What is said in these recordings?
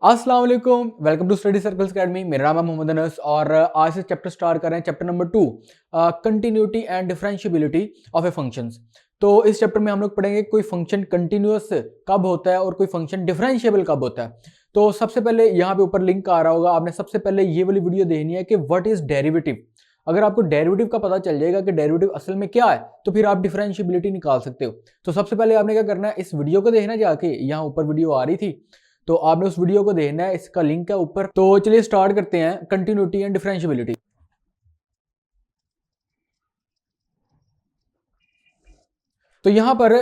अस्सलाम वालेकुम, welcome to study circles academy. मेरा नाम है मोहम्मद अनस और आज से चैप्टर स्टार्ट कर रहे हैं, chapter number 2, continuity and differentiability of A functions. तो इस चैप्टर में हम लोग पढ़ेंगे कोई फंक्शन कंटिन्यूअस कब होता है और कोई फंक्शन डिफरेंशिएबल कब होता है। तो सबसे पहले यहाँ पे ऊपर लिंक आ रहा होगा, आपने सबसे पहले ये वाली वीडियो देखनी है कि व्हाट इज डेरिवेटिव। अगर आपको डेरिवेटिव का पता चल जाएगा कि डेरिवेटिव असल में क्या है तो फिर आप डिफरेंशिएबिलिटी निकाल सकते हो। तो सबसे पहले आपने क्या करना है, इस वीडियो को देखना, जाके यहाँ ऊपर वीडियो आ रही थी तो आपने उस वीडियो को देखना है, इसका लिंक है ऊपर। तो चलिए स्टार्ट करते हैं कंटिन्यूटी एंड डिफरेंशिएबिलिटी। तो यहाँ पर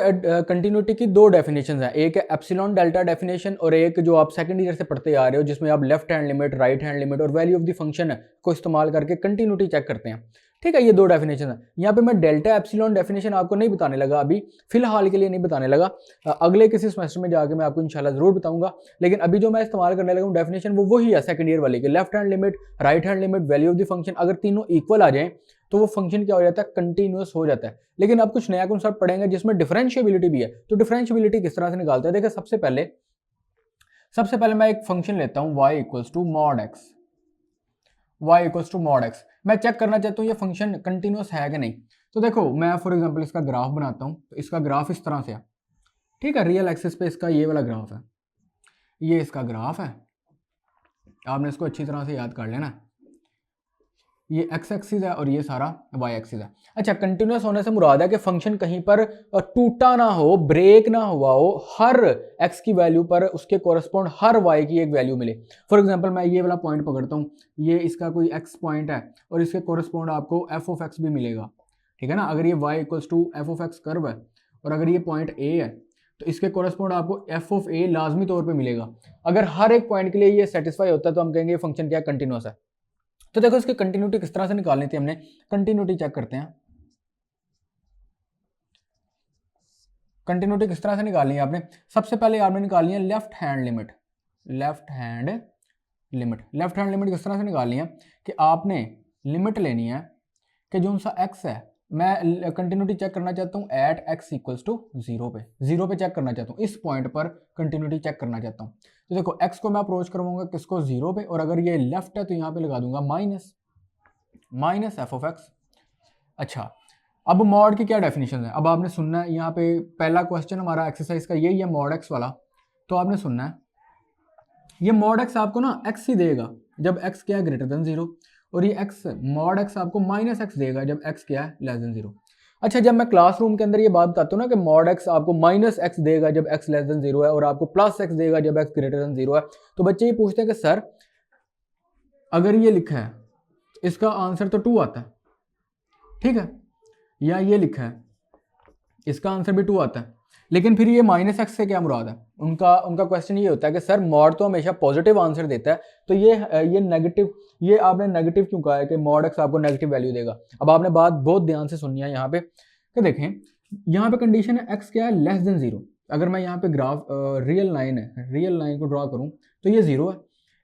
कंटिन्यूटी की दो डेफिनेशन है, एक है एप्सिलॉन डेल्टा डेफिनेशन और एक जो आप सेकंड ईयर से पढ़ते आ रहे हो जिसमें आप left hand limit, right hand limit और वैल्यू ऑफ द फंक्शन को इस्तेमाल करके कंटिन्यूटी चेक करते हैं। ठीक है, ये दो डेफिनेशन है। यहाँ पे मैं डेल्टा एप्सिलॉन डेफिनेशन आपको नहीं बताने लगा, अभी फिलहाल के लिए नहीं बताने लगा। अगले किसी सेमेस्टर में जाके मैं आपको इंशाल्लाह जरूर बताऊंगा। लेकिन अभी जो मैं इस्तेमाल करने लगा हूँ डेफिनेशन वो वही है सेकंड ईयर वाली की, left hand limit, right hand limit, value of the function, अगर तीनों इक्वल आ जाए तो वो फंक्शन क्या हो जाता है, कंटिन्यूअस हो जाता है। लेकिन अब कुछ नया कॉन्सेप्ट पढ़ेंगे जिसमें डिफरेंशिएबिलिटी भी है। तो डिफरेंशिएबिलिटी किस तरह से निकालते हैं, देखिए सबसे पहले मैं एक फंक्शन लेता हूं y equals to mod x। y equals to mod x मैं चेक करना चाहता हूं ये फंक्शन कंटिन्यूअस है कि नहीं। तो देखो मैं फॉर एग्जांपल इसका ग्राफ बनाता हूं, तो इसका ग्राफ इस तरह से है। ठीक है, रियल एक्सिस पे इसका ये वाला ग्राफ है, ये इसका ग्राफ है। आपने इसको अच्छी तरह से याद कर लेना है। ये x एक्सिस है और ये सारा y एक्सिस है। अच्छा, कंटिन्यूअस होने से मुराद है कि फंक्शन कहीं पर टूटा ना हो, ब्रेक ना हुआ हो, हर x की वैल्यू पर उसके कोरस्पॉन्ड हर y की एक वैल्यू मिले। फॉर एग्जांपल मैं ये वाला पॉइंट पकड़ता हूँ, ये इसका कोई x पॉइंट है और इसके कोरस्पॉन्ड आपको f ऑफ x भी मिलेगा। ठीक है ना, अगर ये y equals to f of x curve है और अगर ये पॉइंट a है तो इसके कोरस्पॉन्ड आपको f ऑफ a लाजमी तौर पर मिलेगा। अगर हर एक पॉइंट के लिए ये सेटिस्फाई होता है तो हम कहेंगे ये फंक्शन क्या कंटिन्यूअस है। तो देखो इसकी कंटिन्यूटी किस तरह से निकालनी थी, हमने कंटिन्यूटी चेक करते हैं। कंटिन्यूटी किस तरह से निकालनी है आपने, सबसे पहले आपने निकालनी है left hand limit. Left hand limit किस तरह से निकालनी है कि आपने लिमिट लेनी है कि जो सा x है, मैं कंटिन्यूटी चेक करना चाहता हूँ एट x इक्वल्स टू 0 पे चेक करना चाहता हूँ, इस पॉइंट पर कंटिन्यूटी चेक करना चाहता हूँ। तो देखो x को मैं अप्रोच करवाऊंगा किसको, 0 पे, और अगर ये लेफ्ट है तो यहाँ पे लगा दूंगा माइनस एफ ऑफ एक्स। अच्छा, अब मॉड की क्या डेफिनेशन है, अब आपने सुनना है। यहाँ पे पहला क्वेश्चन हमारा एक्सरसाइज का यही है, मॉड एक्स वाला। तो आपने सुनना है, ये मॉड एक्स आपको ना एक्स ही देगा जब एक्स क्या है ग्रेटर देन 0, और ये एक्स मॉड एक्स आपको माइनस एक्स देगा जब एक्स क्या है लेस देन 0। अच्छा, जब मैं क्लासरूम के अंदर ये बात बताता हूँ ना कि मॉड एक्स आपको माइनस एक्स देगा जब एक्स लेस देन 0 है और आपको प्लस एक्स देगा जब एक्स ग्रेटर देन 0 है, तो बच्चे ये पूछते हैं कि सर अगर ये लिखा है इसका आंसर तो 2 आता है, ठीक है, या ये लिखा है इसका आंसर भी 2 आता है, लेकिन फिर ये माइनस एक्स से क्या मुराद है। उनका क्वेश्चन ये होता है कि सर मॉड तो हमेशा पॉजिटिव आंसर देता है, तो ये नेगेटिव, ये आपने नेगेटिव क्यों कहा है कि मॉड एक्स आपको नेगेटिव वैल्यू देगा। अब आपने बात बहुत ध्यान से सुननी है यहाँ पे कि देखें, यहाँ पे कंडीशन है एक्स क्या है लेस देन 0। अगर मैं यहाँ पे ग्राफ रियल लाइन को ड्रॉ करूँ तो ये 0 है,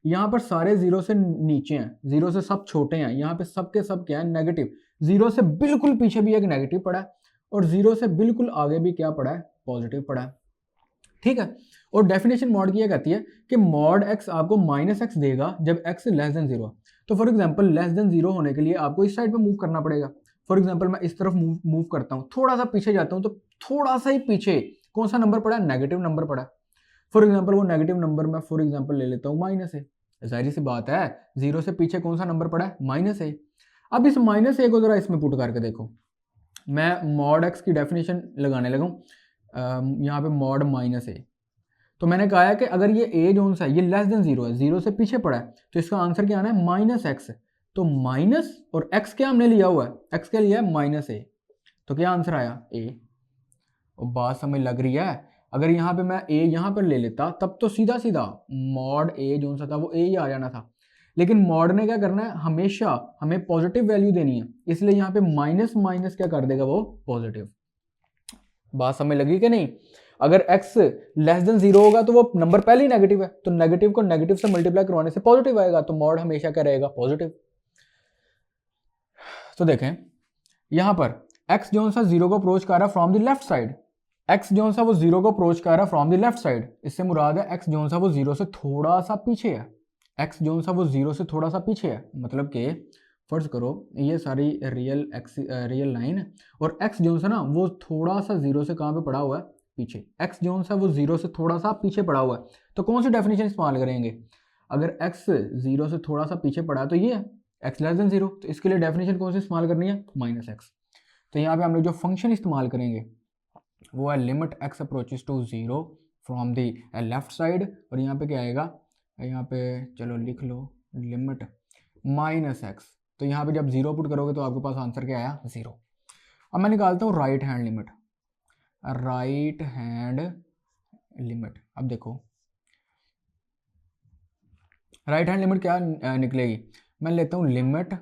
यहाँ पर सारे 0 से नीचे हैं, 0 से सब छोटे हैं, यहाँ पे सब के सब क्या है नेगेटिव। 0 से बिल्कुल पीछे भी एक नेगेटिव पड़ा है और 0 से बिल्कुल आगे भी क्या पड़ा है, पॉजिटिव पड़ा है। ठीक है, और डेफिनेशन मॉड की कहती है कि मॉड एक्स आपको माइनस एक्स देगा जब एक्स लेस देन 0। तो फॉर एग्जांपल लेस देन 0 होने के लिए आपको इस साइड पे मूव करना पड़ेगा। फॉर एग्जांपल मैं इस तरफ मूव करता हूँ, थोड़ा सा पीछे जाता हूँ, तो थोड़ा सा ही पीछे कौन सा नंबर पड़ा है, नेगेटिव नंबर पड़ा है। फॉर एग्जाम्पल वो नेगेटिव नंबर मैं फॉर एग्जाम्पल ले लेता हूँ माइनस ए। जाहिर सी बात है 0 से पीछे कौन सा नंबर पड़ा है, माइनस ए। अब इस माइनस ए को जरा इसमें पुट करके देखो, मैं मॉड एक्स की डेफिनेशन लगाने लगा हूँ यहाँ पे मॉड माइनस ए। तो मैंने कहा है कि अगर ये ए जोन सा है ये लेस देन 0 है, 0 से पीछे पड़ा है, तो इसका आंसर क्या आना है, माइनस एक्स। तो माइनस और एक्स क्या हमने लिया हुआ है, एक्स क्या लिया है माइनस ए, तो क्या आंसर आया ए। और बात समझ लग रही है, अगर यहाँ पे मैं ए यहाँ पर ले लेता तब तो सीधा सीधा मॉड ए जोन सा था वो ए ही आ जाना था, लेकिन मॉड ने क्या करना है, हमेशा हमें पॉजिटिव वैल्यू देनी है, इसलिए यहाँ पे माइनस माइनस क्या कर देगा, वो पॉजिटिव। बात समझ लगी कि नहीं। अगर x लेस देन 0 होगा तो वो नंबर पहले ही नेगेटिव है, तो नेगेटिव को नेगेटिव से मल्टीप्लाई करवाने से पॉजिटिव आएगा, तो मॉड हमेशा क्या रहेगा, पॉजिटिव। तो देखें यहाँ पर x जो सा 0 को अप्रोच कर रहा है from the left side, x जो सा वो जीरो को अप्रोच कर रहा है फ्रॉम द लेफ्ट साइड, इससे मुराद है एक्स जो सा वो जीरो से थोड़ा सा पीछे है, एक्स जो सा वो जीरो से थोड़ा सा पीछे है, मतलब कि फर्ज करो ये सारी रियल लाइन है और एक्स जो सा ना वो थोड़ा सा जीरो से कहाँ पे पड़ा हुआ है, पीछे। एक्स जो सा वो जीरो से थोड़ा सा पीछे पड़ा हुआ है, तो कौन सी डेफिनेशन इस्तेमाल करेंगे? अगर एक्स जीरो से थोड़ा सा पीछे पड़ा है तो ये है एक्स लेस देन जीरो, तो इसके लिए डेफिनेशन कौन सी इस्तेमाल करनी है? Minus x. तो यहाँ पे हम लोग जो फंक्शन इस्तेमाल करेंगे वो है limit x approaches to zero from the left side, और यहाँ पे क्या आएगा, यहाँ पे चलो लिख लो लिमिट माइनस एक्स। तो यहाँ पे जब जीरो पुट करोगे तो आपके पास आंसर क्या आया? जीरो। अब मैं निकालता हूँ right hand limit, right hand limit. अब देखो राइट हैंड लिमिट क्या निकलेगी, मैं लेता हूँ limit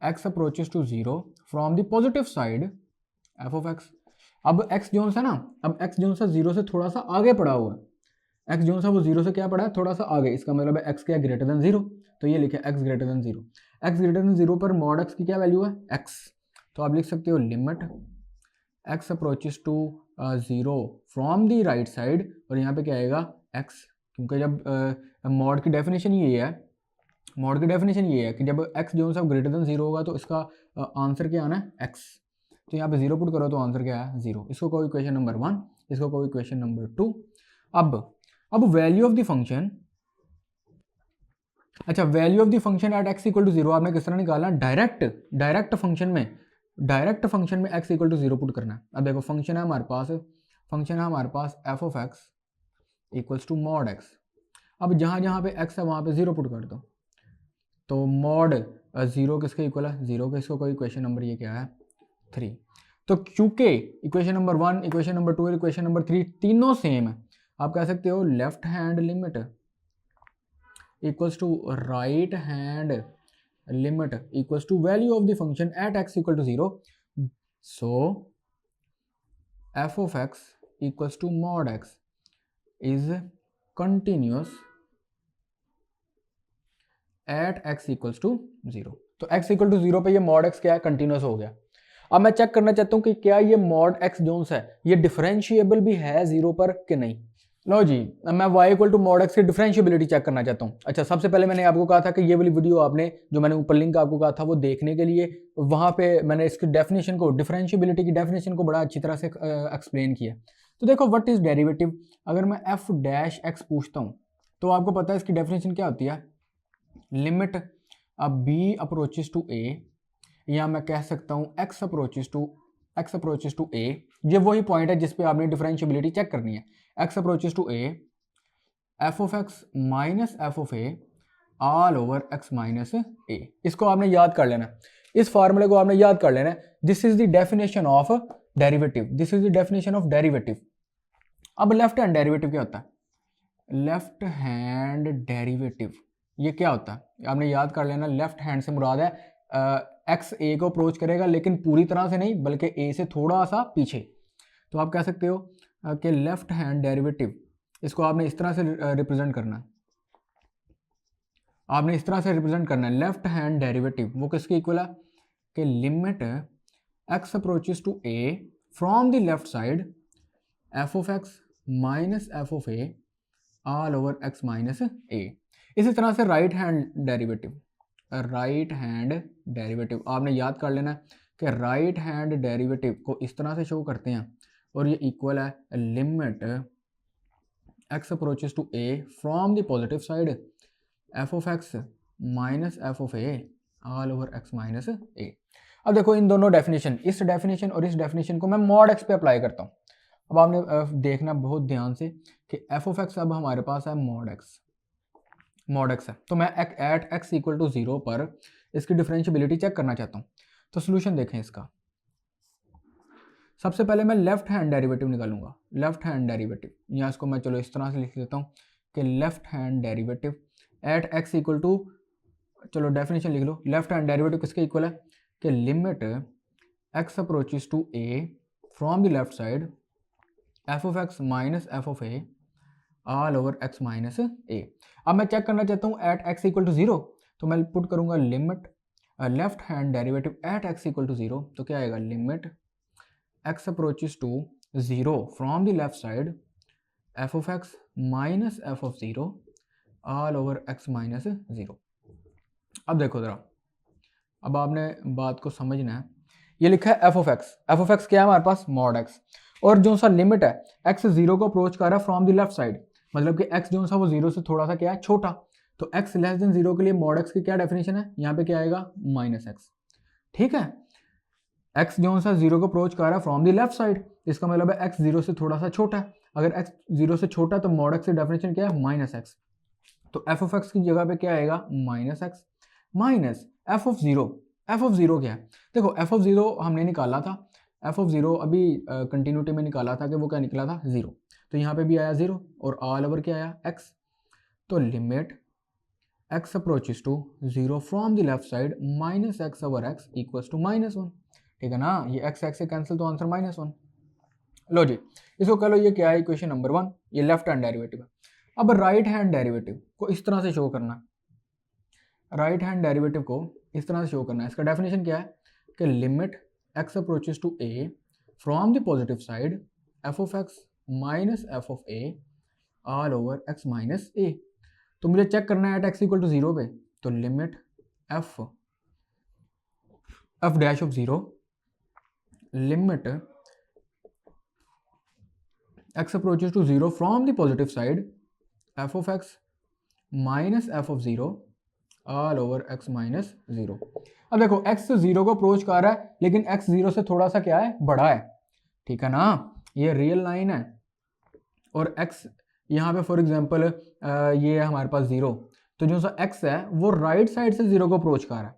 x approaches to zero from the positive side F of x. अब एक्स जोन सा ना, अब एक्स जोन सा जीरो से थोड़ा सा आगे पड़ा हुआ है, एक्स जोन सा वो जीरो से क्या पड़ा है? थोड़ा सा आगे, इसका मतलब है एक्स क्या ग्रेटर देन जीरो, तो ये लिखे x greater than zero. X greater than zero पर मॉड एक्स की क्या वैल्यू है? एक्स। तो आप लिख सकते हो limit x approaches to zero from the right side, और यहाँ पे क्या आएगा? एक्स, क्योंकि जब मॉड की डेफिनेशन ये है, मॉड की डेफिनेशन ये है कि जब एक्स जो सा ग्रेटर देन जीरो होगा तो इसका आंसर क्या आना है? एक्स। तो यहाँ पे जीरो पुट करो तो आंसर क्या है? जीरो। इसको कोई इक्वेशन नंबर 1, इसको कोई इक्वेशन नंबर 2। अब वैल्यू ऑफ द फंक्शन, अच्छा value of the function at x equal to zero आपने किस तरह निकालना? डायरेक्ट फंक्शन में X equal to zero put करना है। अब देखो फंक्शन है हमारे पास F of x equals to mod X. अब जहाँ जहाँ पे एक्स है वहाँ पे जीरो पुट कर दो, तो मॉड जीरो किसके इक्वल है? जीरो के। इसको कोई इक्वेशन नंबर ये क्या है? 3। तो क्योंकि इक्वेशन नंबर 1, इक्वेशन नंबर 2 और इक्वेशन नंबर 3 तीनों सेम है, आप कह सकते हो left hand limit equals to right hand limit equals to value of the function at x equal to zero. So f of x equals to mod x is continuous at x equals to zero. तो x equal to zero पे ये mod x क्या है? Continuous हो गया। अब मैं check करना चाहता हूँ कि क्या ये मॉड एक्स जोन्स है ये डिफरेंशिएबल भी है जीरो पर कि नहीं। लो जी, मैं y equal to mod x की डिफरेंशिएबिलिटी चेक करना चाहता हूँ। अच्छा सबसे पहले मैंने आपको कहा था कि ये वाली वीडियो आपने जो मैंने ऊपर लिंक आपको कहा था वो देखने के लिए, वहाँ पे मैंने इसकी डेफिनेशन को, डिफरेंशिएबिलिटी की डेफिनेशन को बड़ा अच्छी तरह से एक्सप्लेन किया। तो देखो व्हाट इज डेरिवेटिव, अगर मैं एफ डैश एक्स पूछता हूँ तो आपको पता है इसकी डेफिनेशन क्या होती है? लिमिट अब बी अप्रोचेस टू ए, या मैं कह सकता हूँ एक्स अप्रोचेस टू ए। ये वही पॉइंट है जिस पे आपने डिफरेंशिएबिलिटी चेक करनी है। X approaches to A F of x minus F of A all over x minus A. इसको आपने याद कर लेना, इस फार्मूले को आपने याद कर लेना। This is the definition of derivative, this is the definition of derivative. अब लेफ्ट हैंड डेरिवेटिव क्या होता है? लेफ्ट हैंड डेरिवेटिव ये क्या होता है आपने याद कर लेना। लेफ्ट हैंड से मुराद है एक्स ए को अप्रोच करेगा लेकिन पूरी तरह से नहीं, बल्कि ए से थोड़ा सा पीछे। तो आप कह सकते हो कि लेफ्ट हैंड डेरिवेटिव, इसको आपने इस तरह से रिप्रेजेंट करना है, आपने इस तरह से रिप्रेजेंट करना है। लेफ्ट हैंड डेरिवेटिव वो किसके इक्वल है? कि limit x approaches to A from the left side F of x minus F of A all over x minus A. इसी तरह से right hand derivative, right hand derivative आपने याद कर लेना कि राइट हैंड डेरिवेटिव को इस तरह से शो करते हैं, और ये इक्वल है limit x approaches to A from the positive side F of x minus F of A all over x minus A. अब देखो इन दोनों डेफिनेशन, इस डेफिनेशन और इस डेफिनेशन को मैं मॉड एक्स पे अप्लाई करता हूँ। अब आपने देखना बहुत ध्यान से कि एफ ऑफ एक्स अब हमारे पास है मॉड एक्स है, तो मैं at x equal to zero पर इसकी डिफरेंशिएबिलिटी चेक करना चाहता हूँ। तो सोल्यूशन देखें इसका। सबसे पहले मैं लेफ्ट हैंड डेरिवेटिव निकालूंगा, लेफ्ट हैंड डेरिवेटिव, या इसको मैं चलो इस तरह से लिख देता हूँ कि left hand derivative at x equal to, चलो डेफिनेशन लिख लो, लेफ्ट हैंड डेरिवेटिव किसके इक्वल है? कि limit x approaches to A from the left side F of x minus F of A all over x minus A. अब मैं check करना चाहता हूँ at x equal to zero, तो मैं पुट करूंगा limit left hand derivative at x equal to zero. तो क्या आएगा? Limit x approaches to 0 from the left side F of x minus F of 0 all over x minus 0। अब देखो ज़रा, अब आपने बात को समझना है। ये लिखा है एफ ऑफ एक्स क्या है हमारे पास, मॉड एक्स, और जो सा लिमिट है एक्स 0 को अप्रोच कर रहा है फ्रॉम द लेफ्ट साइड, मतलब कि एक्स जो सा वो 0 से थोड़ा सा क्या है, छोटा। तो एक्स लेस देन 0 के लिए मॉड एक्स की क्या डेफिनेशन है, यहाँ पे क्या आएगा, माइनस एक्स। ठीक है, एक्स जो सा 0 को अप्रोच कर रहा है फ्रॉम द लेफ्ट साइड, इसका मतलब है एक्स 0 से थोड़ा सा छोटा है। अगर एक्स 0 से छोटा तो मॉड एक्स की डेफिनेशन क्या है, माइनस एक्स। तो एफ ऑफ एक्स की जगह पे क्या आएगा, minus x minus F of 0। F of 0 क्या है, देखो एफ ऑफ 0 हमने निकाला था, एफ ऑफ 0 अभी कंटिन्यूटी में निकाला था कि वो क्या निकला था, 0। तो यहाँ पे भी आया 0 और ऑल ओवर क्या आया, x। तो limit x approaches to 0 from the left side minus x over x equals to -1। ठीक है ना, ये x से कैंसिल तो आंसर -1। लो जी, इसको कह लो ये क्या है, इक्वेशन नंबर 1, ये लेफ्ट हैंड डेरिवेटिव है। अब राइट हैंड डेरिवेटिव को इस तरह से शो करना, राइट हैंड डेरिवेटिव को इस तरह से शो करना है। इसका डेफिनेशन क्या है कि limit x approaches to a from the positive side f of x minus f of a all over x minus a। तो मुझे चेक करना है एट x इक्वल टू 0 पे, तो limit f dash of 0 limit x approaches to 0 from the positive side f of x minus f of 0 all over x minus 0। अब देखो x 0 को approach कर रहा है, लेकिन x 0 से थोड़ा सा क्या है, बड़ा है। ठीक है ना, ये रियल लाइन है, और x यहाँ पे फॉर एग्जांपल ये है हमारे पास 0, तो जो सा x है वो राइट साइड से 0 को अप्रोच कर रहा है।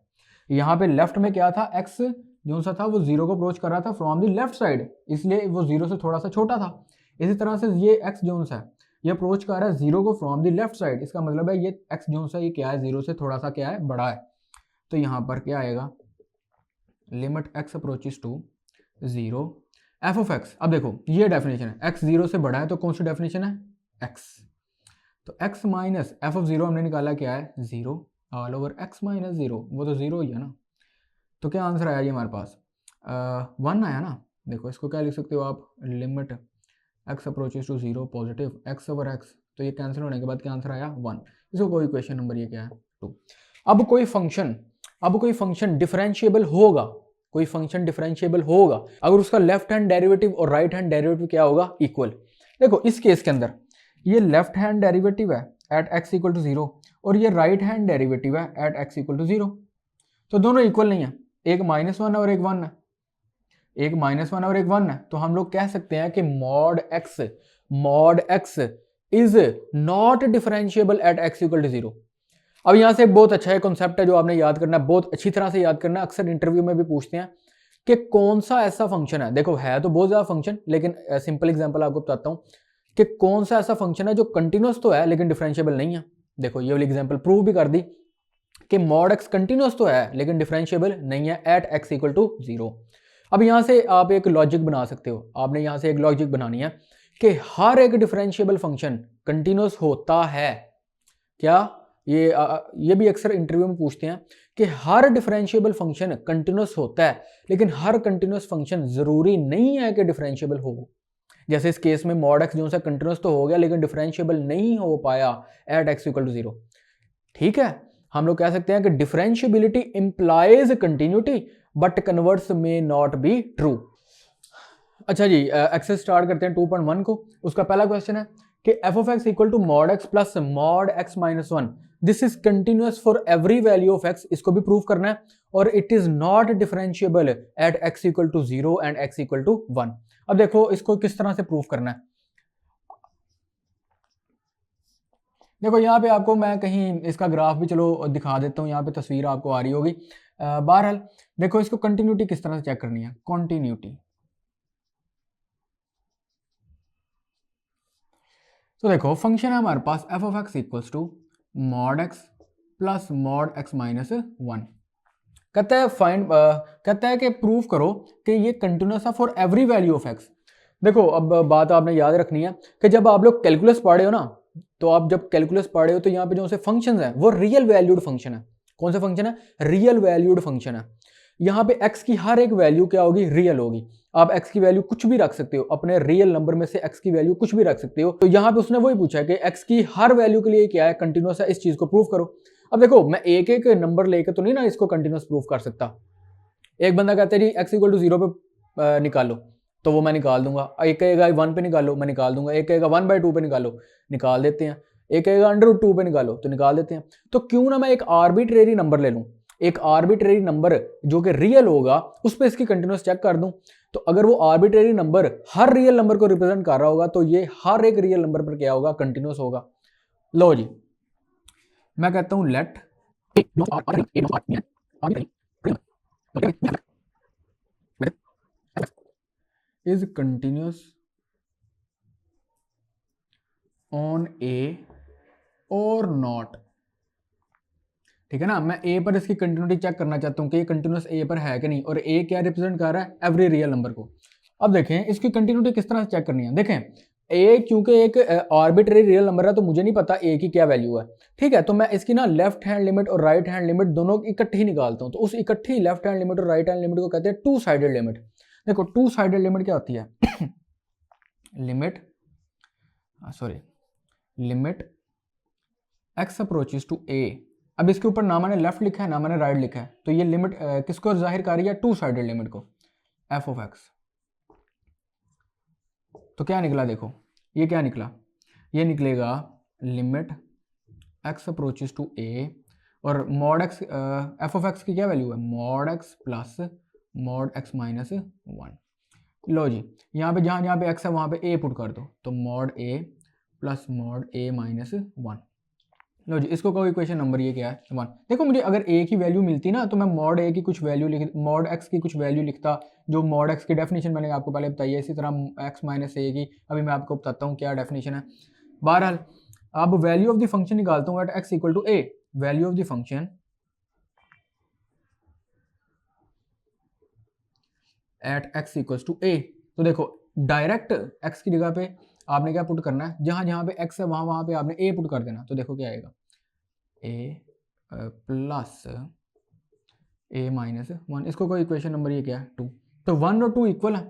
यहाँ पे लेफ्ट में क्या था, x जो सा था वो 0 को अप्रोच कर रहा था फ्रॉम द लेफ्ट साइड, इसलिए वो 0 से थोड़ा सा छोटा था। इसी तरह से ये x जो सा है ये अप्रोच कर रहा है 0 को फ्रॉम द लेफ्ट साइड, इसका मतलब है ये x जो सा ये क्या है, 0 से थोड़ा सा क्या है, बड़ा है। तो यहाँ पर क्या आएगा, limit x approaches to 0 f of x। अब देखो ये डेफिनेशन है, x 0 से बड़ा है तो कौन सी डेफिनेशन है, x। तो x माइनस एफ ऑफ 0 हमने निकाला क्या है, 0 ऑल ओवर x माइनस 0, वो तो 0 ही है ना। तो क्या आंसर आया ये हमारे पास 1 आया ना। देखो इसको क्या लिख सकते हो आप, limit x approaches to 0 positive x over x, तो ये कैंसिल होने के बाद क्या आंसर आया, 1। इसको कोई क्वेश्चन नंबर ये क्या है, 2। अब कोई फंक्शन डिफरेंशिएबल होगा, कोई फंक्शन डिफरेंशिएबल होगा अगर उसका लेफ्ट हैंड डेरिवेटिव और राइट हैंड डेरिवेटिव क्या होगा, इक्वल। देखो इस केस के अंदर ये लेफ्ट हैंड डेरिवेटिव है एट x इक्वल टू 0 और ये राइट हैंड डेरिवेटिव है एट x इक्वल टू 0, तो दोनों इक्वल नहीं है, एक -1 है और एक 1 है, एक -1 और एक 1 है। तो हम लोग कह सकते हैं कि mod x is not differentiable at x equal to 0। अब यहाँ से एक बहुत अच्छा कॉन्सेप्ट है जो आपने याद करना है, बहुत अच्छी तरह से याद करना है। अक्सर इंटरव्यू में भी पूछते हैं कि कौन सा ऐसा फंक्शन है, देखो है तो बहुत ज्यादा फंक्शन, लेकिन सिंपल एग्जांपल आपको बताता हूँ कि कौन सा ऐसा फंक्शन है जो कंटिन्यूअस तो है लेकिन डिफरेंशिएबल नहीं है। देखो ये वाली एग्जांपल प्रूव भी कर दी कि मॉड x कंटिन्यूअस तो है लेकिन डिफरेंशिएबल नहीं है एट x इक्वल टू 0। अब यहाँ से आप एक लॉजिक बना सकते हो, आपने यहाँ से एक लॉजिक बनानी है कि हर एक डिफरेंशिएबल फंक्शन कंटिन्यूअस होता है क्या। ये भी अक्सर इंटरव्यू में पूछते हैं कि हर डिफरेंशिएबल फंक्शन कंटिन्यूअस होता है, लेकिन हर कंटिन्यूअस फंक्शन जरूरी नहीं है कि डिफरेंशिएबल हो। जैसे इस केस में मॉड x जो सा कंटिन्यूअस तो हो गया लेकिन डिफरेंशिएबल नहीं हो पाया एट x इक्वल टू 0। ठीक है, हम लोग कह सकते हैं कि differentiability implies continuity but converts में नॉट बी ट्रू। अच्छा जी, एक्सेस स्टार्ट करते हैं 2.1 को। उसका पहला क्वेश्चन है कि f of x equal to mod x plus mod x minus 1 this is continuous for every value of x, इसको भी प्रूव करना है, और it is not differentiable at x equal to 0 and x equal to 1। अब देखो इसको किस तरह से प्रूव करना है। देखो यहाँ पे आपको मैं कहीं इसका ग्राफ भी चलो दिखा देता हूँ, यहाँ पे तस्वीर आपको आ रही होगी। बहरहाल देखो इसको कंटिन्यूटी किस तरह से चेक करनी है, कंटिन्यूटी। तो देखो फंक्शन है हमारे पास F of x equals to mod x plus mod x minus 1। कहता है कहता है कि प्रूव करो कि ये कंटिन्यूअस है for every value of x. देखो अब बात आपने याद रखनी है कि जब आप लोग कैलकुलस पढ़े हो ना, तो आप जब कैलकुलस पढ़े हो तो यहाँ पे जो से फंक्शंस हैं वो रियल वैल्यूड फंक्शन है। कौन सा फंक्शन है, रियल वैल्यूड फंक्शन है। यहाँ पे x की हर एक वैल्यू क्या होगी, रियल होगी। आप x की वैल्यू कुछ भी रख सकते हो, अपने रियल नंबर में से x की वैल्यू कुछ भी रख सकते हो। तो यहाँ पे उसने वही पूछा है कि x की हर वैल्यू के लिए क्या है, कंटिन्यूस है, इस चीज को प्रूव करो। अब देखो मैं एक एक नंबर लेकर तो नहीं ना इसको कंटिन्यूस प्रूव कर सकता। एक बंदा कहता है जी x इक्वल टू 0 पे निकालो, तो वो मैं निकाल दूंगा। एक कहेगा 1 पे निकालो, मैं निकाल दूंगा। एक कहेगा 1/2 पे निकालो, निकाल देते हैं। एक कहेगा √2 पे निकालो, तो निकाल देते हैं। तो क्यों ना मैं एक आर्बिट्रेरी नंबर ले लूं, एक आर्बिट्रेरी नंबर जो कि रियल होगा उस पर इसकी कंटिन्यूस चेक कर दूं। तो अगर वो आर्बिट्रेरी नंबर हर रियल नंबर को रिप्रेजेंट कर रहा होगा तो ये हर एक रियल नंबर पर क्या होगा, कंटिन्यूस होगा। लो जी, मैं कहता हूं late is continuous on A or not। ठीक है ना, मैं A पर इसकी कंटिन्यूटी चेक करना चाहता हूँ कि ये कंटिन्यूस A पर है कि नहीं, और A क्या रिप्रेजेंट कर रहा है, एवरी रियल नंबर को। अब देखें इसकी कंटिन्यूटी किस तरह से चेक करनी है। देखें A क्योंकि एक आर्बिट्रेरी रियल नंबर है तो मुझे नहीं पता A की क्या वैल्यू है, ठीक है। तो मैं इसकी ना लेफ्ट हैंड लिमिट और राइट हैंड लिमिट दोनों इकट्ठी निकालता हूँ। तो उस इकट्ठी लेफ्ट हैंड लिमिट और राइट हैंड लिमिट को कहते हैं टू साइडेड लिमिट। देखो टू साइडेड लिमिट क्या होती है, limit limit x approaches to A। अब इसके ऊपर ना मैंने लेफ्ट लिखा है ना मैंने राइट लिखा है, तो ये लिमिट किसको जाहिर कर रही है, टू साइडेड लिमिट को, f ऑफ x। तो क्या निकला, देखो ये क्या निकला, ये निकलेगा limit x approaches to A और mod x, f of x की क्या वैल्यू है, mod x plus mod x minus 1। लो जी, यहाँ पे जहाँ जहाँ पे x है वहाँ पे a पुट कर दो, तो mod a plus mod a minus 1। लो जी, इसको कोई इक्वेशन नंबर ये क्या है, 1। देखो मुझे अगर a की वैल्यू मिलती ना तो मैं मॉड a की कुछ वैल्यू लिख, मॉड x की कुछ वैल्यू लिखता, जो मॉड x की डेफिनेशन मैंने आपको पहले बताई है। इसी तरह x माइनस a की अभी मैं आपको बताता हूँ क्या डेफिनेशन है। बहरहाल अब वैल्यू ऑफ द फंक्शन निकालता हूँ at x equal to a। Value of the function at x equal to a। तो देखो डायरेक्ट x की जगह पे आपने क्या पुट करना है, जहां जहां पे x है वहां वहां पे आपने a पुट कर देना। तो देखो क्या आएगा, a प्लस a माइनस 1। इसको कोई इक्वेशन नंबर ये क्या है, 2। तो 1 और 2 इक्वल है,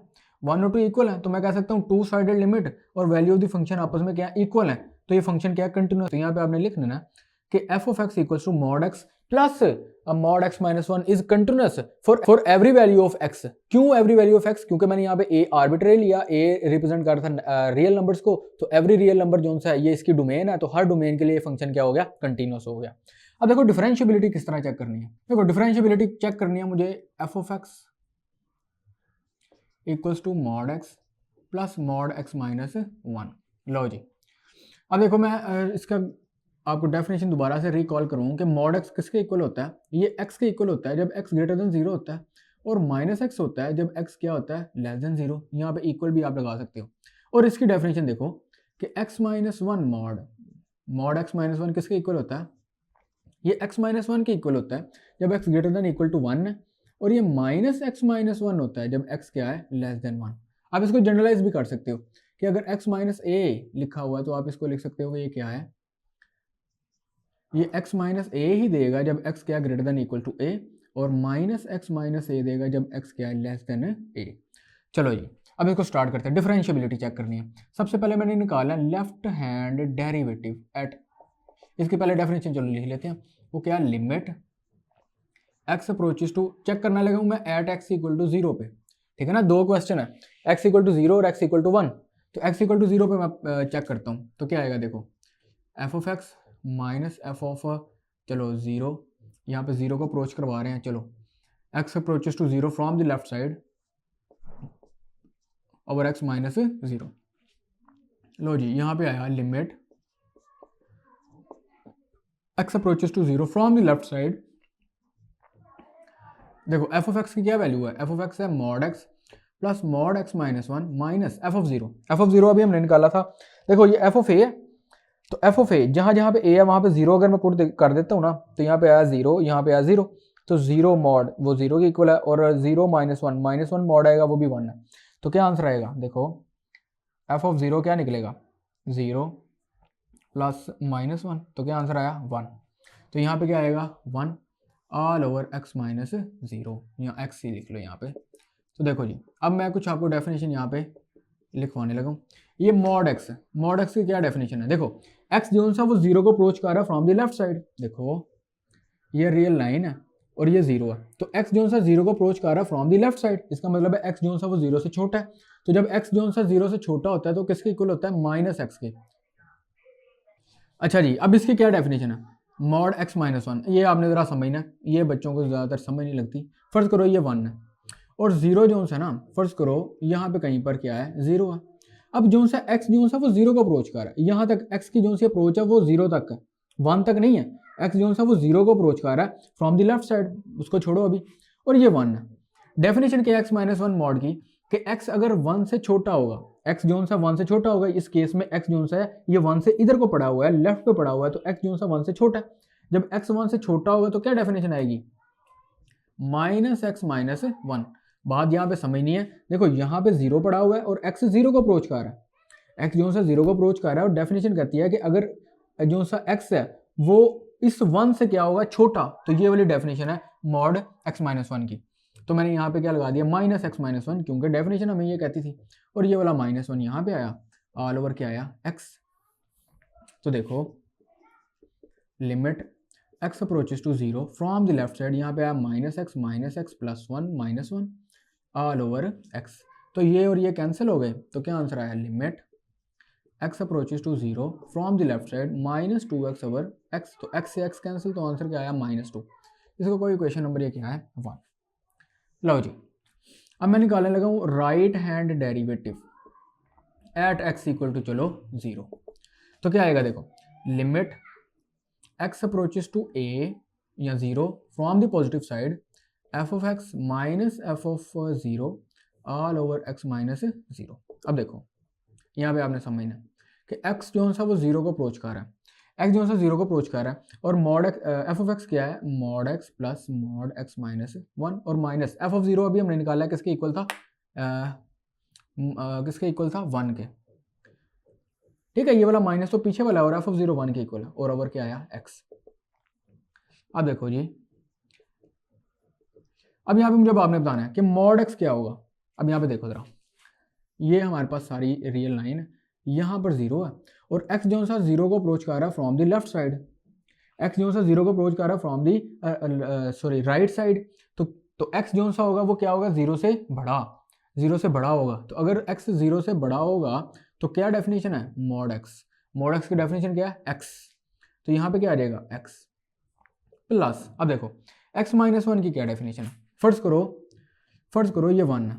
1 और 2 इक्वल है, तो मैं कह सकता हूँ टू साइडेड लिमिट और वैल्यू ऑफ द फंक्शन आपस में क्या इक्वल है, तो ये फंक्शन क्या है, कंटिन्यूअस। तो यहाँ पे आपने लिख देना कि f of x equal to mod x plus mod x minus 1 is continuous for every value of x। क्यों एवरी वैल्यू ऑफ x, क्योंकि मैंने यहाँ पे a आर्बिट्रेरी लिया, a रिप्रेजेंट कर रहा था रियल नंबर्स को, तो एवरी रियल नंबर जो सा है ये इसकी डोमेन है, तो हर डोमेन के लिए फंक्शन क्या हो गया, कंटिन्यूअस हो गया। अब देखो डिफरेंशिएबिलिटी किस तरह चेक करनी है। देखो डिफरेंशिएबिलिटी चेक करनी है मुझे, f of x equals to mod x plus mod x minus 1। लो जी, अब देखो मैं इसका आपको डेफिनेशन दोबारा से रिकॉल करूँ कि मॉड x किसके इक्वल होता है, ये x के इक्वल होता है जब x ग्रेटर देन 0 होता है, और माइनस x होता है जब x क्या होता है, लेस देन 0। यहाँ पे इक्वल भी आप लगा सकते हो। और इसकी डेफिनेशन देखो कि x minus 1 mod x minus 1 किसके इक्वल होता है, ये x माइनस 1 के इक्वल होता है जब x greater than equal to 1 है, और ये माइनस x माइनस 1 होता है जब x क्या है, लेस देन 1। आप इसको जनरलाइज भी कर सकते हो कि अगर x माइनस a लिखा हुआ है तो आप इसको लिख सकते हो कि ये क्या है, ये x माइनस a ही देगा जब x क्या greater than equal to a, और माइनस x माइनस a देगा जब x क्या है, लेस देन a। चलो जी, अब इसको स्टार्ट करते हैं, डिफरेंशिएबिलिटी चेक करनी है। सबसे पहले मैंने निकाला लेफ्ट हैंड डेरिवेटिव एट, इसकी पहले डेफिनेशन चलो लिख लेते हैं, वो क्या, limit x approaches to, check करना लगा हूँ मैं एट x इक्वल टू 0 पे, ठीक है ना। दो क्वेश्चन है, x इक्वल टू 0 और x इक्वल टू 1। तो x इक्वल टू 0 पे मैं चेक करता हूँ, तो क्या आएगा, देखो f of x minus f of, चलो 0, यहाँ पे 0 को अप्रोच करवा रहे हैं, चलो x approaches to 0 from the left side over x minus 0। लो जी, यहाँ पे आया limit x approaches to 0 from the left side. देखो f ऑफ x की क्या वैल्यू है, f ऑफ x है mod x plus mod x minus 1 minus f of 0। f of 0 अभी हमने निकाला था। देखो ये f ऑफ a है, तो f ऑफ a जहाँ जहाँ पे a है वहाँ पे 0 अगर मैं पुट कर देता हूँ ना, तो यहाँ पे आया 0, यहाँ पे आया 0, तो 0 मॉड वो 0 के इक्वल है, और 0 माइनस 1 मॉड आएगा वो भी 1 है। तो क्या आंसर आएगा, देखो f ऑफ 0 क्या निकलेगा, 0 प्लस माइनस 1, तो क्या आंसर आया 1। तो यहाँ पे क्या आएगा 1, ऑल ओवर एक्स माइनस 0, या एक्स ही लिख लो यहाँ पे। तो देखो जी, अब मैं कुछ आपको डेफिनेशन यहाँ पे लिखवाने लगा हूँ। ये मॉड एक्स की क्या डेफिनेशन है, देखो एक्स जो सा वो 0 को अप्रोच कर रहा है फ्रॉम द लेफ्ट साइड, देखो ये रियल लाइन है और ये 0 है, तो एक्स जो सा 0 को अप्रोच कर रहा है फ्रॉम द लेफ्ट साइड, इसका मतलब है एक्स जो सा वो 0 से छोटा है। तो जब एक्स जो सा 0 से छोटा होता है तो किसके इक्वल होता है, माइनस एक्स के। अच्छा जी, अब इसकी क्या डेफिनेशन है, मॉड एक्स माइनस 1, ये आपने ज़रा समझना, ये बच्चों को ज़्यादातर समझ नहीं लगती। फर्ज करो ये 1 है और 0 जो है ना, फर्ज करो यहाँ पे कहीं पर क्या है, 0 है। अब जो सा एक्स जो सा वो 0 को अप्रोच कर रहा है, यहाँ तक एक्स की जो सी अप्रोच है वो 0 तक है, 1 तक नहीं है। एक्स जो सा वो 0 को अप्रोच कर रहा है फ्रॉम द लेफ्ट साइड, उसको छोड़ो अभी, और ये 1 है। डेफिनेशन क्या है एक्स माइनस 1 मॉड की, कि एक्स अगर 1 से छोटा होगा, एक्स जो सा 1 से छोटा होगा, इस केस में एक्स जो सा है ये 1 से इधर को पड़ा हुआ है, लेफ्ट पे पड़ा हुआ है, तो एक्स जो सा 1 से छोटा है। जब एक्स 1 से छोटा होगा तो क्या डेफिनेशन आएगी, माइनस एक्स माइनस 1। बात यहाँ पे समझनी है, देखो यहाँ पे 0 पड़ा हुआ है और एक्स 0 को अप्रोच कर रहा है, एक्स जो सा 0 को अप्रोच कर रहा है, और डेफिनेशन कहती है कि अगर जो सा एक्स है वो इस 1 से क्या होगा, छोटा, तो ये वाली डेफिनेशन है मॉड एक्स माइनस 1 की। तो मैंने यहाँ पे क्या लगा दिया, माइनस एक्स माइनस 1, क्योंकि डेफिनेशन हमें ये कहती थी, और ये वाला माइनस 1 यहाँ पे आया, ऑल ओवर क्या आया, एक्स। तो देखो limit x approaches to 0 from the left side, यहाँ पे आया minus x plus 1 minus 1 all over x. तो ये और ये कैंसिल हो गए, तो क्या आंसर आया, limit x approaches to 0 from the left side minus 2x over x. तो x से x कैंसिल, तो आंसर क्या आया, -2। इसका कोई क्वेश्चन नंबर ये क्या है, 1। लो जी, अब मैं निकालने लगा हूँ right hand derivative at x equal to चलो 0। तो क्या आएगा, देखो limit x approaches to a या 0 from the positive side f of x minus f of 0 all over x minus 0। अब देखो यहाँ पे आपने समझना कि x जो सा वो 0 को अप्रोच कर रहा है, x जो सा 0 को अप्रोच कर रहा है, और मॉड f ऑफ x क्या है, mod x plus mod x minus 1, और माइनस f ऑफ 0 अभी हमने निकाला है किसके इक्वल था, किसके इक्वल था, 1 के। ठीक है, ये वाला माइनस तो पीछे वाला है, और f ऑफ 0 1 के इक्वल है, और ओवर क्या आया, x। अब देखो जी, अब यहाँ पे मुझे आपने बताना है कि मॉड x क्या होगा। अब यहाँ पे देखो जरा, ये हमारे पास सारी रियल लाइन है, यहाँ पर 0 है, और x जो सा 0 को अप्रोच कर रहा है from the left side, x जो सा 0 को अप्रोच कर रहा है फ्रॉम दी राइट साइड, तो x जो सा होगा वो क्या होगा, 0 से बड़ा, 0 से बड़ा होगा। तो अगर x 0 से बड़ा होगा तो क्या डेफिनेशन है, मॉड x की डेफिनेशन क्या है, x। तो यहाँ पे क्या आ जाएगा, x प्लस, अब देखो x माइनस 1 की क्या डेफिनेशन है, फर्ज करो ये 1 है,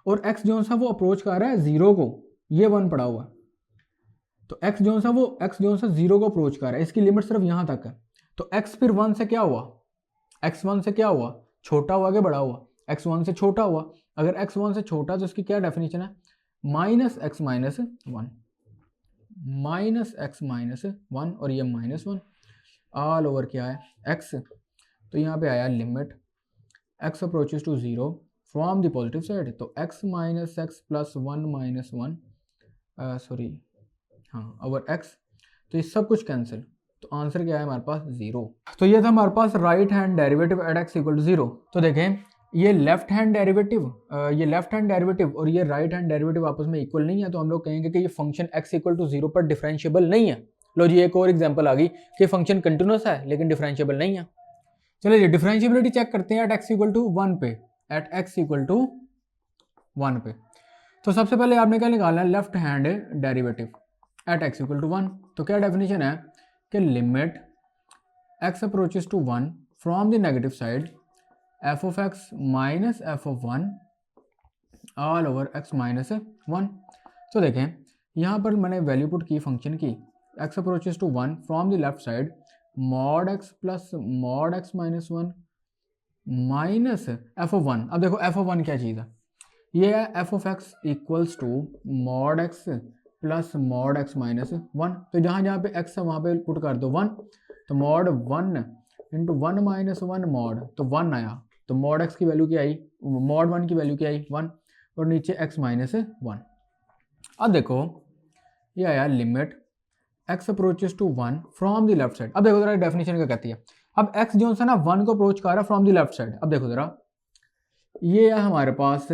और x जो सा वो अप्रोच कर रहा है 0 को, ये 1 पड़ा हुआ, तो x जो सा 0 को अप्रोच कर रहा है, इसकी लिमिट सिर्फ यहाँ तक है। तो x फिर 1 से क्या हुआ, x 1 से क्या हुआ, छोटा हुआ कि बड़ा हुआ, x 1 से छोटा हुआ। अगर x 1 से छोटा तो इसकी क्या डेफिनेशन है, माइनस एक्स माइनस 1, और ये -1 ऑल ओवर क्या है, x। तो यहाँ पे आया limit x approaches to 0 from the positive side, तो x minus x plus 1 minus 1 over x। तो ये सब कुछ कैंसिल, तो आंसर क्या है हमारे पास, 0। तो ये था हमारे पास right hand derivative at x equal to 0। तो देखें ये लेफ्ट हैंड डेरिवेटिव और ये राइट हैंड डेरिवेटिव आपस में इक्वल नहीं है, तो हम लोग कहेंगे कि ये फंक्शन x इक्वल टू 0 पर डिफरेंशिएबल नहीं है। लो जी, एक और एग्जांपल आ गई कि फंक्शन कंटिन्यूस है लेकिन डिफरेंशिएबल नहीं है। चलिए जी, डिफरेंशिएबिलिटी चेक करते हैं एट x इक्वल टू 1 पे, एट x इक्वल टू 1 पे। तो सबसे पहले आपने क्या निकालना है, left hand derivative at x equal to 1। तो क्या डेफिनेशन है कि limit x approaches to 1 from the negative side f of x minus f of 1 all over x minus 1। तो देखें यहाँ पर मैंने वैल्यू पुट की फंक्शन की, x approaches to 1 from the left side mod x plus mod x minus 1 minus f of 1। अब देखो f of 1 क्या चीज़ है, ये है f of x equals to mod x plus mod x minus 1। तो जहाँ जहाँ पे x है वहाँ पे पुट कर दो 1, तो मॉड 1 इंटू 1 माइनस 1 मॉड, तो 1 आया, तो मॉड x की वैल्यू क्या आई, मॉड 1 की वैल्यू क्या आई, 1, और नीचे x माइनस 1। अब देखो ये आया limit x approaches to 1 from the left side. अब देखो जरा डेफिनेशन क्या कहती है, अब x जो है ना 1 को अप्रोच कर रहा है फ्रॉम द लेफ्ट साइड। अब देखो जरा, ये है हमारे पास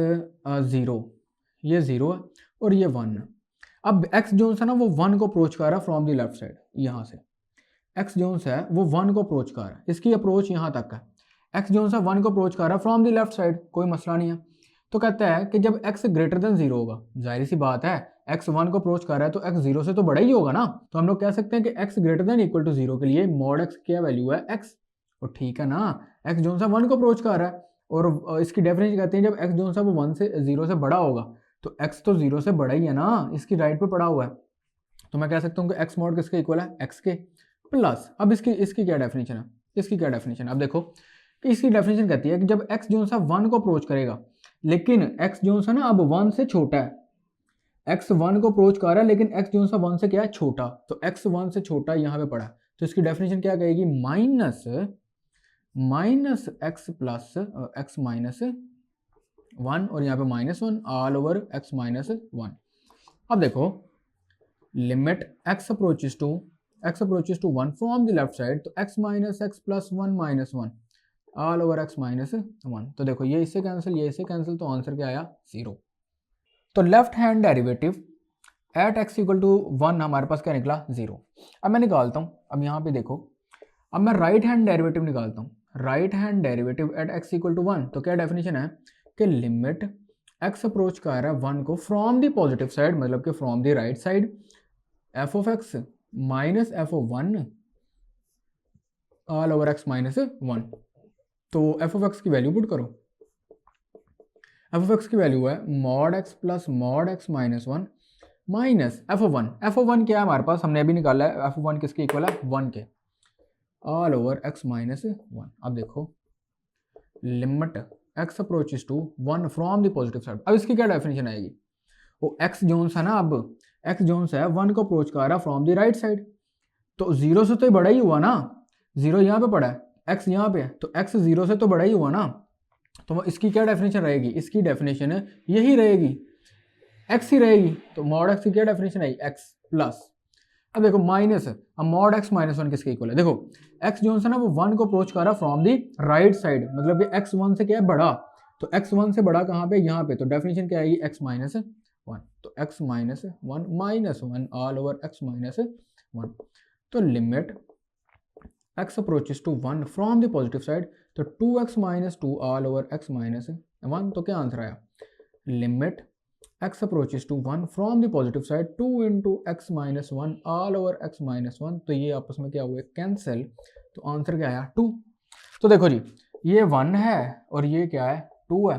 0, ये 0 है और ये 1 है। अब x जो है ना वो 1 को अप्रोच कर रहा है फ्रॉम द लेफ्ट साइड, यहाँ से x जोन्स है वो 1 को अप्रोच कर रहा है, इसकी अप्रोच यहाँ तक है। x जोन्स है 1 को अप्रोच कर रहा है फ्रॉम द लेफ्ट साइड, कोई मसला नहीं है। तो कहता है कि जब x ग्रेटर देन 0 होगा, जाहिर सी बात है x 1 को अप्रोच कर रहा है तो x 0 से तो बड़ा ही होगा ना। तो हम लोग कह सकते हैं कि x greater than equal to 0 के लिए मॉड x क्या वैल्यू है x। और ठीक है ना, x जोन्स है 1 को अप्रोच कर रहा है और इसकी डेफिनेशन कहते हैं जब x जोन्स है वो 1 से 0 से बड़ा होगा, तो x तो 0 से बड़ा ही है ना, इसकी राइट पे पड़ा हुआ है। तो मैं कह सकता हूँ कि x मॉड किसके इक्वल है, x के प्लस। अब इसकी क्या डेफिनेशन है, इसकी क्या डेफिनेशन है। अब देखो कि इसकी डेफिनेशन कहती है कि जब x जो है 1 को अप्रोच करेगा, लेकिन x जो है ना अब 1 से छोटा है, x 1 को अप्रोच कर रहा है लेकिन x जो है 1 से क्या है, छोटा, तो x 1 से छोटा यहाँ पे पड़ा है। तो इसकी डेफिनेशन क्या कहेगी, minus x plus x minus 1 और यहाँ पे -1 ऑल ओवर x माइनस 1। अब देखो limit x approaches to 1 from the left side, तो x minus x plus 1 minus 1 all over x minus 1। तो देखो ये इससे कैंसिल, ये इससे कैंसिल, तो आंसर क्या आया 0। तो left hand derivative at x equal to 1 हमारे पास क्या निकला 0। अब मैं निकालता हूँ, अब यहाँ पे देखो, अब मैं राइट हैंड डेरिवेटिव निकालता हूँ। Right hand derivative at x equal to 1, तो क्या डेफिनेशन है कि लिमिट x अप्रोच कर रहा है 1 को फ्रॉम द पॉजिटिव साइड, मतलब कि from the right side, f of x minus f of 1 all over x minus 1। तो f ऑफ x की वैल्यू पुट करो, f ऑफ x की वैल्यू है mod x plus mod x minus 1 minus f of 1। f of 1 क्या है हमारे पास, हमने अभी निकाला है, f ऑफ 1 किसके इक्वल है 1 के, ऑल ओवर x माइनस 1। अब देखो limit x approaches to 1 from the positive side. अब इसकी क्या डेफिनेशन आएगी, वो x जोन्स है ना, अब x जोन्स है 1 को अप्रोच कर रहा है फ्रॉम द राइट साइड, तो 0 से तो बड़ा ही हुआ ना, 0 यहाँ पे पड़ा है, x यहाँ पे है, तो x 0 से तो बड़ा ही हुआ ना। तो इसकी क्या डेफिनेशन रहेगी, इसकी डेफिनेशन यही रहेगी, x ही रहेगी। तो मॉड x की क्या डेफिनेशन आई, x प्लस, अब देखो माइनस, अब मॉड x माइनस 1 किसके इक्वल है, देखो x जो है ना वो 1 को अप्रोच कर रहा है फ्रॉम दी राइट साइड, मतलब कि x 1 से क्या है बड़ा, तो x 1 से बड़ा कहाँ पे, यहाँ पे, तो डेफिनेशन क्या आएगी x माइनस 1, तो x minus 1 minus 1 all over x minus 1। तो limit x approaches to 1 from the positive side, तो 2x minus 2 all over x minus 1। तो क्या आंसर आया, limit x approaches to 1 from the positive side 2 into x minus 1 all over x minus 1। तो ये आपस में क्या हुए, कैंसिल, तो आंसर क्या आया 2। तो देखो जी, ये 1 है और ये क्या है 2 है,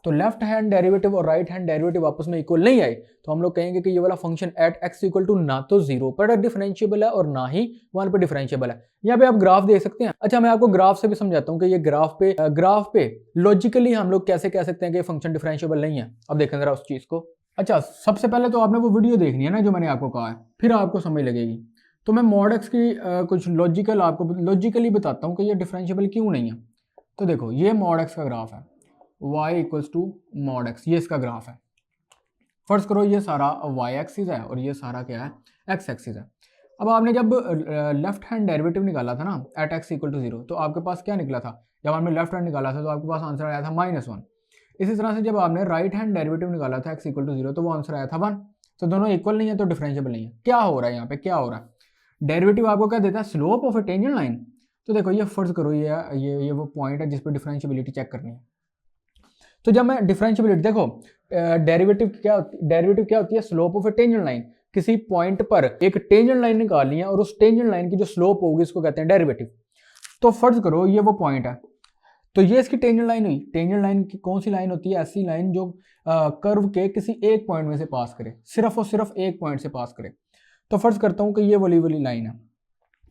तो लेफ्ट हैंड डेरिवेटिव और राइट हैंड डेरिवेटिव आपस में इक्वल नहीं आए, तो हम लोग कहेंगे कि ये वाला function at x equal to ना तो 0 पर डिफरेंशिएबल है और ना ही 1 पर डिफरेंशिएबल है। यहाँ पे आप ग्राफ देख सकते हैं। अच्छा, मैं आपको ग्राफ से भी समझाता हूँ कि ये ग्राफ पे लॉजिकली हम लोग कैसे कह सकते हैं कि फंक्शन डिफरेंशिएबल नहीं है। अब देखें जरा उस चीज को। अच्छा, सबसे पहले तो आपने वो वीडियो देखनी है ना जो मैंने आपको कहा है, फिर आपको समझ लगेगी। तो मैं मॉड x की कुछ लॉजिकली बताता हूँ कि ये डिफरेंशिएबल क्यों नहीं है। तो देखो, ये मॉड x का ग्राफ है, y equals to mod x, ये इसका ग्राफ है। फर्ज करो ये सारा y एक्सिस है और ये सारा क्या है x एक्सिस है। अब आपने जब लेफ्ट हैंड डेरिवेटिव निकाला था ना एट x इक्वल टू 0, तो आपके पास क्या निकला था, जब आपने लेफ्ट हैंड निकाला था तो आपके पास आंसर आया था -1। इसी तरह से जब आपने राइट हैंड डेरिवेटिव निकाला था x इक्वल टू 0, तो वो आंसर आया था 1। तो दोनों इक्वल नहीं है तो डिफरेंशिएबल नहीं है। क्या हो रहा है यहाँ पे, क्या हो रहा है, डेरिवेटिव आपको क्या देता है, slope of A tangent line. तो देखो ये फर्ज करो ये वो पॉइंट है जिस पर डिफरेंशिएबिलिटी चेक करनी है। तो जब मैं डिफरेंशिएबिलिटी, देखो डेरिवेटिव क्या होती है, slope of A tangent line. किसी पॉइंट पर एक टेंजेंट लाइन निकालनी है और उस टेंजेंट लाइन की जो स्लोप होगी इसको कहते हैं डेरिवेटिव। तो फर्ज करो ये वो पॉइंट है, तो ये इसकी टेंजेंट लाइन हुई। टेंजेंट लाइन की कौन सी लाइन होती है, ऐसी लाइन जो कर्व के किसी एक पॉइंट में से पास करे, सिर्फ और सिर्फ एक पॉइंट से पास करे। तो फर्ज करता हूं कि ये वाली लाइन है।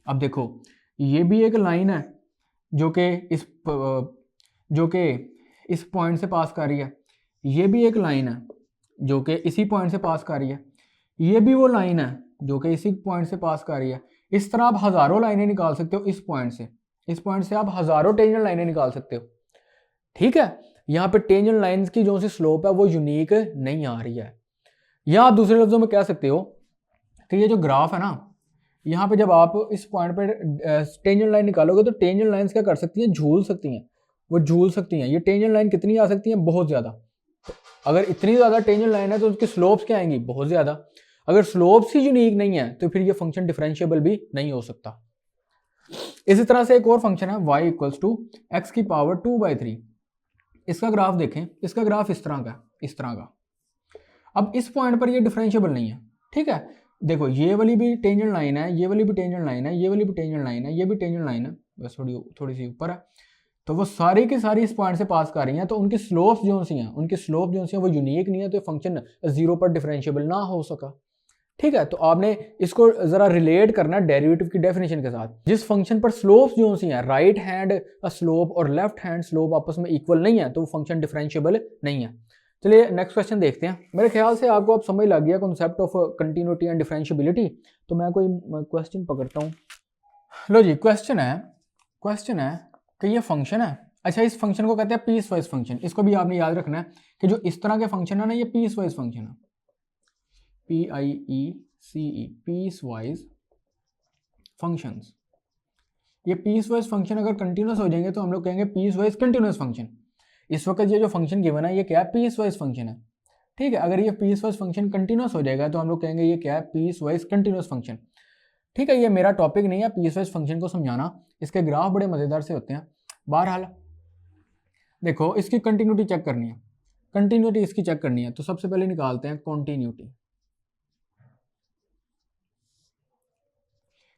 अब देखो ये भी एक लाइन है जो कि इस पॉइंट से पास कर रही है, ये भी एक लाइन है जो कि इसी पॉइंट से पास कर रही है, ये भी वो लाइन है जो कि इसी पॉइंट से पास कर रही है। इस तरह आप हजारों लाइनें निकाल सकते हो इस पॉइंट से आप हजारों टेंजेंट लाइनें निकाल सकते हो। ठीक है, यहाँ पे टेंजेंट लाइंस की जो सी स्लोप है वो यूनिक नहीं आ रही है। या आप दूसरे लफ्जों में कह सकते हो कि ये जो ग्राफ है ना, यहाँ पे जब आप इस पॉइंट पे टेंजेंट लाइन निकालोगे तो टेंजेंट लाइंस क्या कर सकती हैं, झूल सकती हैं, वो झूल सकती हैं। ये टेंजेंट लाइन कितनी आ सकती है, बहुत ज़्यादा। अगर इतनी ज़्यादा टेंजेंट लाइन है तो उसकी स्लोप्स क्या आएंगी, बहुत ज़्यादा। अगर स्लोप्स ही यूनिक नहीं है तो फिर ये फंक्शन डिफरेंशिएबल भी नहीं हो सकता। इसी तरह से एक और फंक्शन है y इक्वल्स टू एक्स की पावर 2/3। इसका ग्राफ देखें, इसका ग्राफ इस तरह का, इस तरह का। अब इस पॉइंट पर ये डिफरेंशिएबल नहीं है, ठीक है। देखो ये वाली भी टेंजेंट लाइन है, ये वाली भी टेंजेंट लाइन है, ये वाली भी टेंजेंट लाइन है, ये भी टेंजेंट लाइन है, बस थोड़ी सी ऊपर है। तो वो सारी की सारी इस पॉइंट से पास कर रही हैं, तो उनकी स्लोप्स जो सी हैं, उनकी स्लोप जो सी हैं वो यूनिक नहीं है, तो फंक्शन 0 पर डिफरेंशिएबल ना हो सका, ठीक है। तो आपने इसको जरा रिलेट करना डेरिवेटिव की डेफिनेशन के साथ। जिस फंक्शन पर स्लोप्स जो सी हैं, राइट हैंड स्लोप और लेफ्ट हैंड स्लोप आपस में इक्वल नहीं है, तो वो फंक्शन डिफरेंशिएबल नहीं है। चलिए नेक्स्ट क्वेश्चन देखते हैं। मेरे ख्याल से आपको अब समझ लग गया concept of continuity and differentiability. तो मैं कोई क्वेश्चन पकड़ता हूँ। लो जी, क्वेश्चन है कि ये फंक्शन है। अच्छा, इस फंक्शन को कहते हैं पीस वाइज फंक्शन। इसको भी आपने याद रखना है कि जो इस तरह के फंक्शन है ना, ये पीस वाइज फंक्शन है, PIECE, पीस वाइज फंक्शंस। ये पीस वाइज फंक्शन अगर कंटिन्यूस हो जाएंगे तो हम लोग कहेंगे पीस वाइज कंटिन्यूस फंक्शन। इस वक्त ये जो फंक्शन गिवन है ये क्या है, पीस वाइज फंक्शन है, ठीक है। अगर ये पीस वाइज फंक्शन कंटिन्यूस हो जाएगा तो हम लोग कहेंगे ये क्या है, पीस वाइज कंटिन्यूस फंक्शन, ठीक है। ये मेरा टॉपिक नहीं है पीस वाइज फंक्शन को समझाना, इसके ग्राफ बड़े मज़ेदार से होते हैं। बहरहाल देखो, इसकी कंटिन्यूटी चेक करनी है, कंटिन्यूटी इसकी चेक करनी है, तो सबसे पहले निकालते हैं कॉन्टिन्यूटी।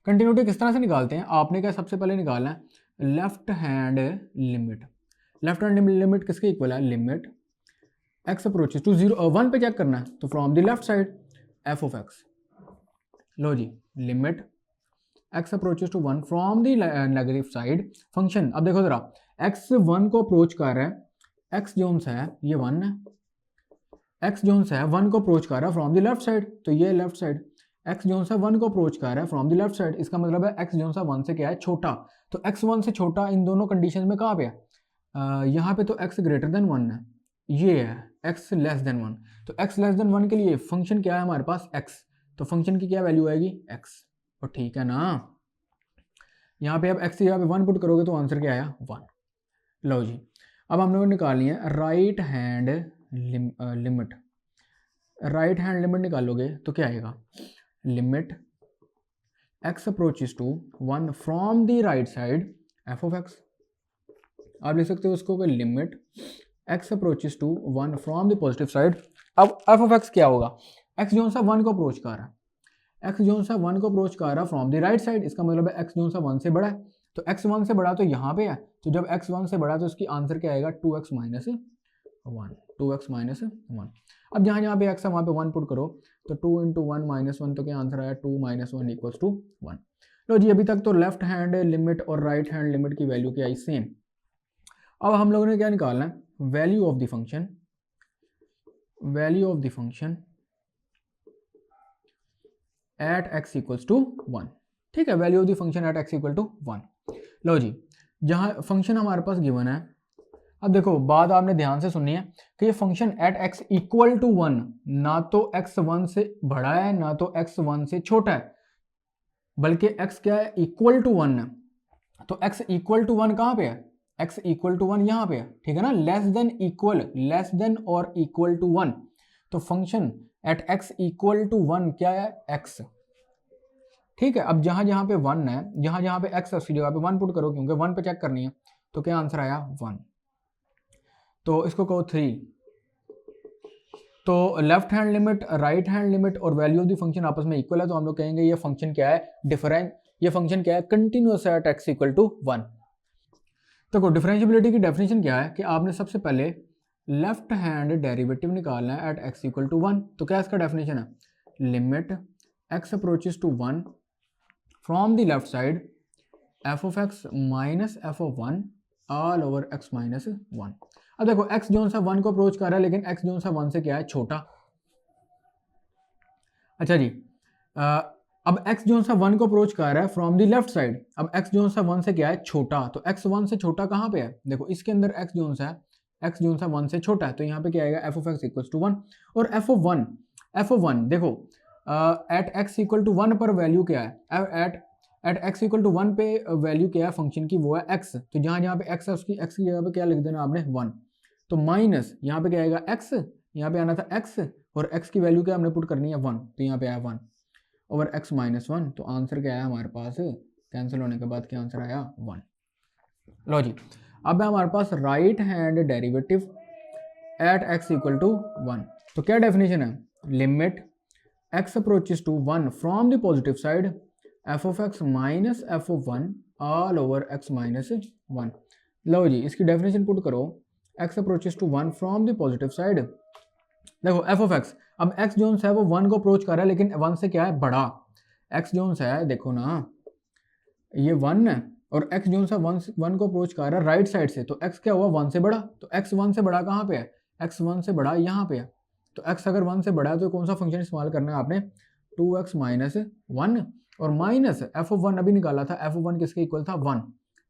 कंटिन्यूटी किस तरह से निकालते हैं, आपने क्या सबसे पहले निकालना है left hand limit. Left hand limit किसके इक्वल है, लिमिट x अप्रोचेस टू 1 पे चेक करना है, तो from the left side f of x। लो जी, limit x approaches to 1 from the negative side function. अब देखो जरा, x 1 को अप्रोच कर रहा है, x जोन है ये 1 है, x जोन है 1 को अप्रोच कर रहा है फ्रॉम द लेफ्ट साइड, तो ये लेफ्ट साइड। x जोन से 1 को अप्रोच कर रहा है फ्रॉम द लेफ्ट साइड, इसका मतलब है x जोन से 1 से क्या है, छोटा। तो x 1 से छोटा इन दोनों कंडीशन में कहाँ पे है, यहाँ पे तो x ग्रेटर देन 1 है, ये है x लेस देन 1। तो x लेस देन 1 के लिए फंक्शन क्या है हमारे पास, x। तो फंक्शन की क्या वैल्यू आएगी, x। और ठीक है ना, यहाँ पे अब x की जगह पे 1 पुट करोगे तो आंसर क्या आया, 1। लो जी, अब हम लोग निकालनी है right hand limit. Right hand limit निकालोगे तो क्या आएगा, limit x approaches to 1 from the right side f of x। आप लिख सकते हो उसको कि limit x approaches to 1 from the positive side. अब f ऑफ x क्या होगा, x जोन सा 1 को अप्रोच कर रहा है, x जोन सा 1 को अप्रोच कर रहा है फ्रॉम द राइट साइड, इसका मतलब है x जोन सा 1 से बड़ा है, तो x 1 से बड़ा तो यहाँ पे है, तो जब x 1 से बड़ा तो इसकी आंसर क्या आएगा, 2x माइनस 1, 2x माइनस 1। अब जहाँ जहाँ पे x है वहाँ पे 1 पुट करो, तो 2 इंटू 1 माइनस 1, तो क्या आंसर आया, 2 माइनस 1 इक्वल्स टू 1। लो जी, अभी तक तो लेफ्ट हैंड लिमिट और राइट हैंड लिमिट की वैल्यू क्या आई, सेम। अब हम लोगों ने क्या निकालना है, value of the function, value of the function at x equals to 1, ठीक है। Value of the function at x equal to 1। लो जी, जहाँ फंक्शन हमारे पास गिवन है, अब देखो बात आपने ध्यान से सुननी है कि ये function at x equal to 1, ना तो x 1 से बड़ा है ना तो x 1 से छोटा है, बल्कि x क्या है, इक्वल टू 1 है। तो x इक्वल टू 1 कहाँ पे है, x इक्वल टू 1 यहाँ पे है, ठीक है ना। Less than equal, less than और इक्वल टू 1, तो function at x equal to 1 क्या है, x, ठीक है। अब जहाँ जहाँ पे 1 है, जहाँ जहाँ पे x है उसकी जगह पे 1 पुट करो, क्योंकि 1 पे चेक करनी है, तो क्या आंसर आया, 1। तो इसको कहो 3। तो left hand limit, right hand limit और वैल्यू ऑफ द फंक्शन आपस में इक्वल है, तो हम लोग कहेंगे ये फंक्शन क्या है, ये फंक्शन क्या है, कंटिन्यूअस है एट x इक्वल टू 1। तो डिफरेंशिएबिलिटी की डेफिनेशन क्या है कि आपने सबसे पहले लेफ्ट हैंड डेरिवेटिव निकालना है एट x इक्वल टू 1। तो क्या इसका डेफिनेशन है, limit x approaches to 1 from the left side f of x minus f of 1 all over x minus 1। अब देखो x जोन सा 1 को अप्रोच कर रहा है, लेकिन x जोन सा 1 से क्या है, छोटा। अच्छा जी, अब x जोन सा 1 को अप्रोच कर रहा है फ्रॉम द लेफ्ट साइड, अब x जोन सा 1 से क्या है, छोटा। तो x 1 से छोटा कहाँ पे है, देखो इसके अंदर x जोन सा 1 से छोटा है, तो यहाँ पे क्या आएगा, f of x equals to 1। और f ऑफ 1 देखो एट एक्स इक्वल टू 1 पर वैल्यू क्या है, एट एक्स इक्वल टू 1 पे वैल्यू क्या है फंक्शन की, वो है एक्स। तो जहाँ जहाँ पे एक्स है उसकी एक्स की जगह पे क्या लिख देना आपने 1। तो माइनस यहाँ पे क्या आएगा एक्स, यहाँ पे आना था एक्स, और एक्स की वैल्यू क्या हमने पुट करनी है 1, तो यहाँ पे आया 1 ओवर एक्स माइनस 1। तो आंसर क्या आया हमारे पास, कैंसिल होने के बाद क्या आंसर आया 1। लो जी, अब है हमारे पास right hand derivative at x equal to 1। तो क्या डेफिनेशन है, limit x approaches to 1 from the positive side F of x minus F of 1 all over x minus 1। लो जी, इसकी डेफिनेशन पुट करो, X approaches to 1 from the positive side. देखो F of x, अब X जोन्स है वो 1 को अप्रोच कर रहा है लेकिन 1 से क्या है बड़ा। एक्स जोन्स है देखो ना, ये 1 है और एक्स जोन्स है 1 को अप्रोच कर रहा है राइट साइड से, तो एक्स क्या हुआ 1 से बड़ा। तो एक्स 1 से बड़ा कहाँ पे है, एक्स 1 से बड़ा यहाँ पे है। तो x अगर 1 से बड़ा है तो कौन सा फंक्शन इस्तेमाल करना है आपने, 2x माइनस 1 और माइनस एफ ऑफ 1 अभी निकाला था, एफ ऑफ 1 किसके इक्वल था 1,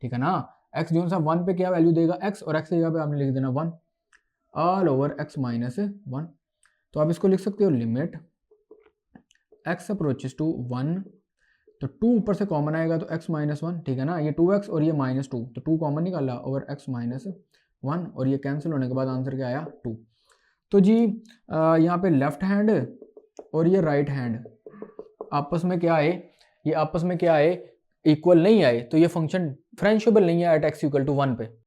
ठीक है ना। x जो सा 1 पे क्या वैल्यू देगा x, और x की जगह पे आपने लिख देना 1 ऑल ओवर x माइनस 1। तो आप इसको लिख सकते हो लिमिट x अप्रोचेस टू 1, तो 2 ऊपर से कॉमन आएगा तो x माइनस 1, ठीक है ना, ये 2x और ये माइनस 2, तो 2 कॉमन निकाला ओवर x माइनस 1 और ये कैंसिल होने के बाद आंसर क्या आया 2। तो जी यहाँ पे लेफ्ट हैंड और ये राइट हैंड आपस में क्या आए, ये आपस में क्या आए, इक्वल नहीं आए, तो ये फंक्शन डिफरेंशिएबल नहीं है एट एक्स इक्वल टू 1 पे।